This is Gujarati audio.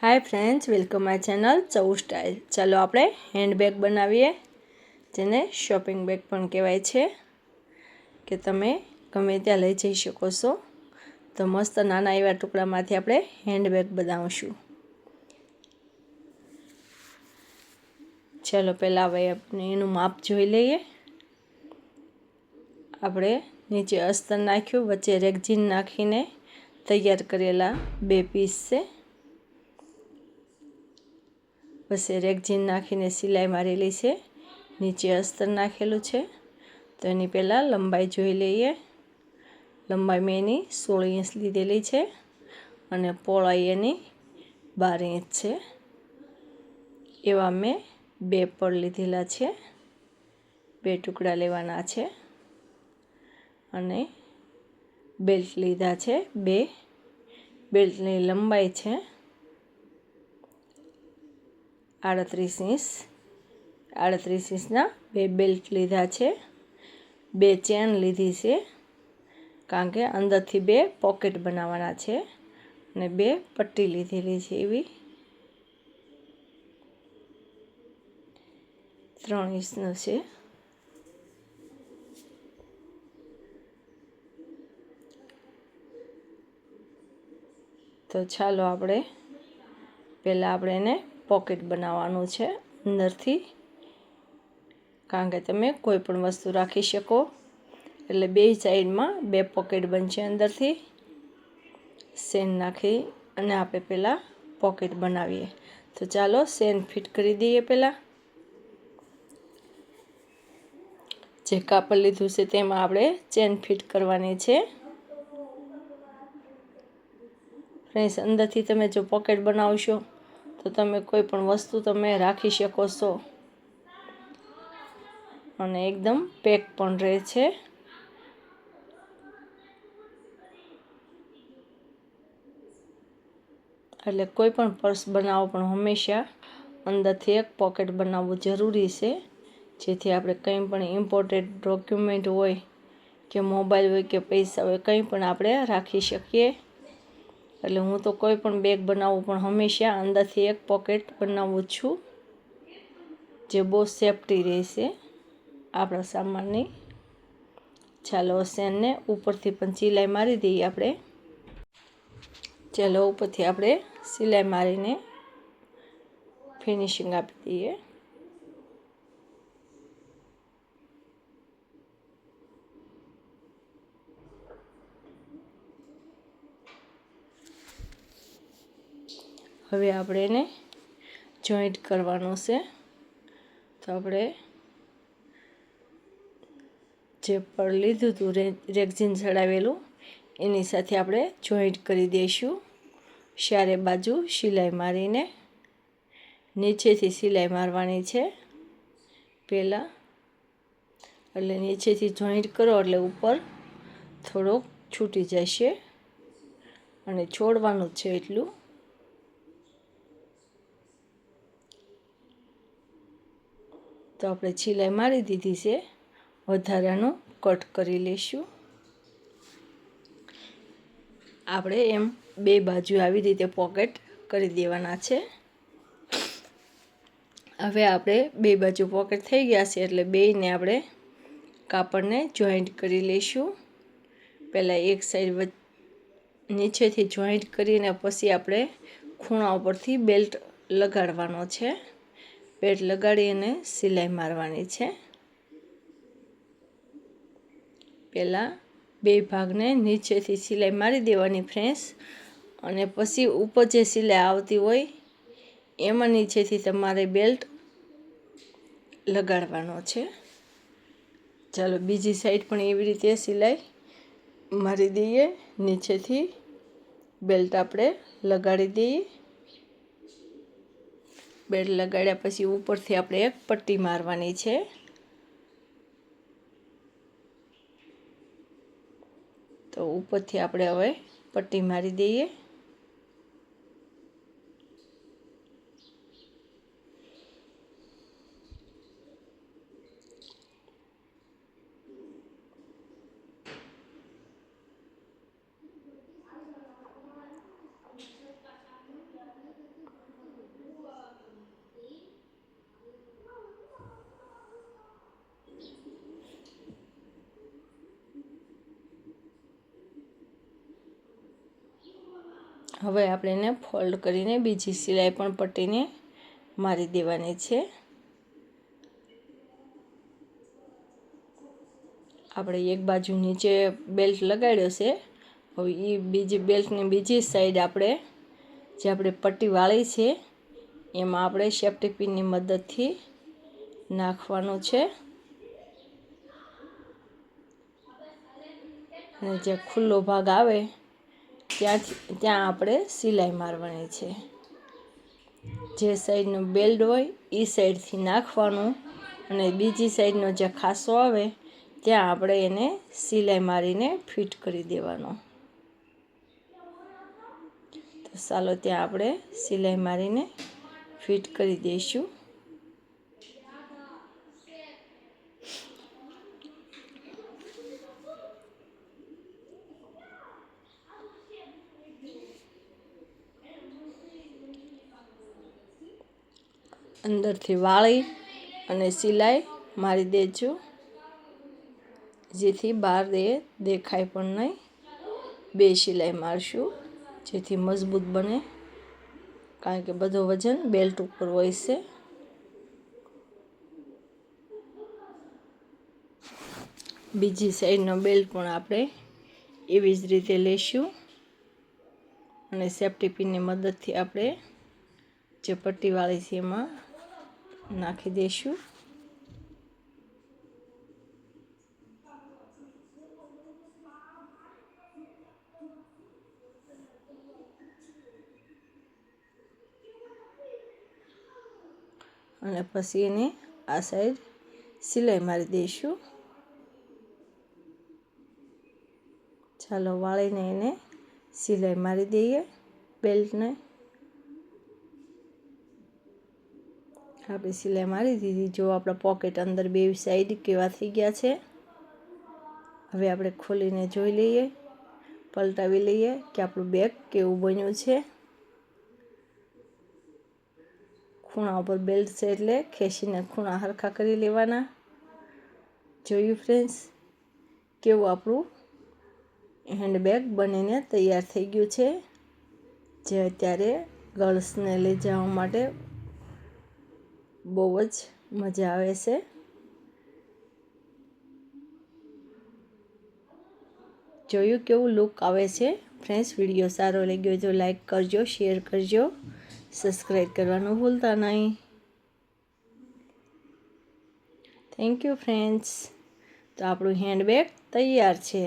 Hi friends, welcome my channel चौ स्टाइल। चलो આપણે હેન્ડબેગ બનાવીએ, જેને શોપિંગ બેગ પણ કહેવાય છે કે તમે ગમે ત્યાં લઈ જઈ શકો છો। તો મસ્ત નાના એવા ટુકડામાંથી આપણે હેન્ડબેગ બનાવશું। ચલો પહેલાં હવે આપણે એનું માપ જોઈ લઈએ। આપણે નીચે અસ્તર નાખ્યું, વચ્ચે રેગઝીન નાખીને તૈયાર કરેલા બે પીસ છે। પછી રેગઝીન નાખીને સિલાઈ મારેલી છે, નીચે અસ્તર નાખેલું છે। તો એની પહેલાં લંબાઈ જોઈ લઈએ। લંબાઈ મેં એની 16 ઇંચ લીધેલી છે અને પહોળાઈ એની 12 ઇંચ છે। એવા મેં બે પડ લીધેલા છે, બે ટુકડા લેવાના છે અને બેલ્ટ લીધા છે બે। બેલ્ટની લંબાઈ છે 38 ઇંચ। 38 ઇંચના બે બેલ્ટ લીધા છે। બે ચેન લીધી છે, કારણ કે અંદરથી બે પોકેટ બનાવવાના છે અને બે પટ્ટી લીધેલી છે એવી। 3 ઇંચનું છે। તો ચાલો આપણે પહેલાં એને પોકેટ બનાવવાનું છે અંદરથી, કારણ કે તમે કોઈ પણ વસ્તુ રાખી શકો, એટલે બે સાઈડમાં બે પોકેટ બનશે। અંદરથી સેન નાખી અને આપણે પહેલાં પોકેટ બનાવીએ। તો ચાલો સેન ફિટ કરી દઈએ। પહેલાં જે કાપડ લીધું છે તેમાં આપણે ચેન ફિટ કરવાની છે। ફ્રેન્ડ્સ, અંદરથી તમે જો પોકેટ બનાવશો તો તમે કોઈ પણ વસ્તુ તમે રાખી શકો છો અને એકદમ પેક પણ રહે છે। એટલે કોઈ પણ પર્સ બનાવો પણ હંમેશા અંદરથી એક પોકેટ બનાવવું જરૂરી છે, જેથી આપણે કંઈ પણ ઇમ્પોર્ટન્ટ ડોક્યુમેન્ટ હોય કે મોબાઈલ હોય કે પૈસા હોય કંઈ પણ આપણે રાખી શકીએ। એટલે હું તો કોઈ પણ બેગ બનાવું પણ હંમેશા અંદરથી એક પોકેટ બનાવું છું, જે બહુ સેફટી રહેશે આપણા સામાનની। ચાલો સેનને ઉપરથી પણ સિલાઈ મારી દઈએ આપણે। ચાલો ઉપરથી આપણે સિલાઈ મારીને ફિનિશિંગ આપી દઈએ। હવે આપણે એને જોઈન્ટ કરવાનું છે। તો આપણે જે પડ લીધું હતું રેગઝીન ચડાવેલું એની સાથે આપણે જોઈન્ટ કરી દઈશું। ચારે બાજુ સિલાઈ મારીને નીચેથી સિલાઈ મારવાની છે પહેલાં, એટલે નીચેથી જોઈન્ટ કરો એટલે ઉપર થોડોક છૂટી જશે અને છોડવાનું છે એટલું। તો આપણે સિલાઈ મારી દીધી છે, વધારાનું કટ કરી લઈશું। આપણે એમ બે બાજુ આવી રીતે પોકેટ કરી દેવાના છે। હવે આપણે બે બાજુ પોકેટ થઈ ગયા છે, એટલે બેયને આપણે કાપડને જોઈન્ટ કરી લઈશું। પહેલાં એક સાઈડ નીચેથી જોઈન્ટ કરીને પછી આપણે ખૂણા ઉપરથી બેલ્ટ લગાડવાનો છે। બેલ્ટ લગાડી અને સિલાઈ મારવાની છે। પહેલાં બે ભાગને નીચેથી સિલાઈ મારી દેવાની ફ્રેન્ડ્સ, અને પછી ઉપર જે સિલાઈ આવતી હોય એમાં નીચેથી તમારે બેલ્ટ લગાડવાનો છે। ચાલો બીજી સાઈડ પણ એવી રીતે સિલાઈ મારી દઈએ। નીચેથી બેલ્ટ આપણે લગાડી દઈએ। બેલ્ટ લગાડ્યા પછી ઉપરથી આપણે એક પટ્ટી મારવાની છે। તો ઉપરથી આપણે હવે પટ્ટી મારી દઈએ। હવે આપણે એને ફોલ્ડ કરીને બીજી સિલાઈ પણ પટ્ટીને મારી દેવાની છે। આપણે એક બાજુ નીચે બેલ્ટ લગાડ્યો છે, હવે એ બીજી બેલ્ટની બીજી સાઈડ આપણે જે આપણે પટ્ટી વાળી છે એમાં આપણે સેફ્ટી પિનની મદદથી નાખવાનું છે અને જે ખુલ્લો ભાગ આવે ત્યાં આપણે સિલાઈ મારવાની છે। જે સાઈડનો બેલ્ટ હોય એ સાઈડથી નાખવાનું અને બીજી સાઈડનો જે ખાસો આવે ત્યાં આપણે એને સિલાઈ મારીને ફિટ કરી દેવાનો। તો ચાલો ત્યાં આપણે સિલાઈ મારીને ફિટ કરી દઈશું। અંદરથી વાળી અને સિલાઈ મારી દેજો, જેથી બહાર દેખાય પણ નહીં। બે સિલાઈ મારશું જેથી મજબૂત બને, કારણ કે બધો વજન બેલ્ટ ઉપર હોય છે। બીજી સાઈડનો બેલ્ટ પણ આપણે એવી જ રીતે લઈશું અને સેફ્ટી પિનની મદદથી આપણે જે પટ્ટી વાળી છે એમાં નાખી દઈશું। અને પછી એને આ સાઈડ સિલાઈ મારી દઈશું। ચાલો વાળીને એને સિલાઈ મારી દઈએ બેલ્ટને। આપણે સિલાઈ મારી દીધી। જો આપણા પોકેટ અંદર બે સાઈડ કેવા થઈ ગયા છે। હવે આપણે ખોલીને જોઈ લઈએ, પલટાવી લઈએ કે આપણું બેગ કેવું બન્યું છે। ખૂણા ઉપર બેલ્ટ છે એટલે ખેંચીને ખૂણા સરખા કરી લેવાના। જોયું ફ્રેન્ડ્સ, કેવું આપણું હેન્ડબેગ બનીને તૈયાર થઈ ગયું છે, જે અત્યારે ગર્લ્સને લઈ જવા માટે બહુ જ મજા આવે છે। જોયું કેવું લુક આવે છે ફ્રેન્ડ્સ। વિડીયો સારો લાગ્યો તો લાઈક કરજો, શેર કરજો, સબસ્ક્રાઈબ કરવાનું ભૂલતા નહીં। Thank you friends. તો આપણું હેન્ડબેગ તૈયાર છે।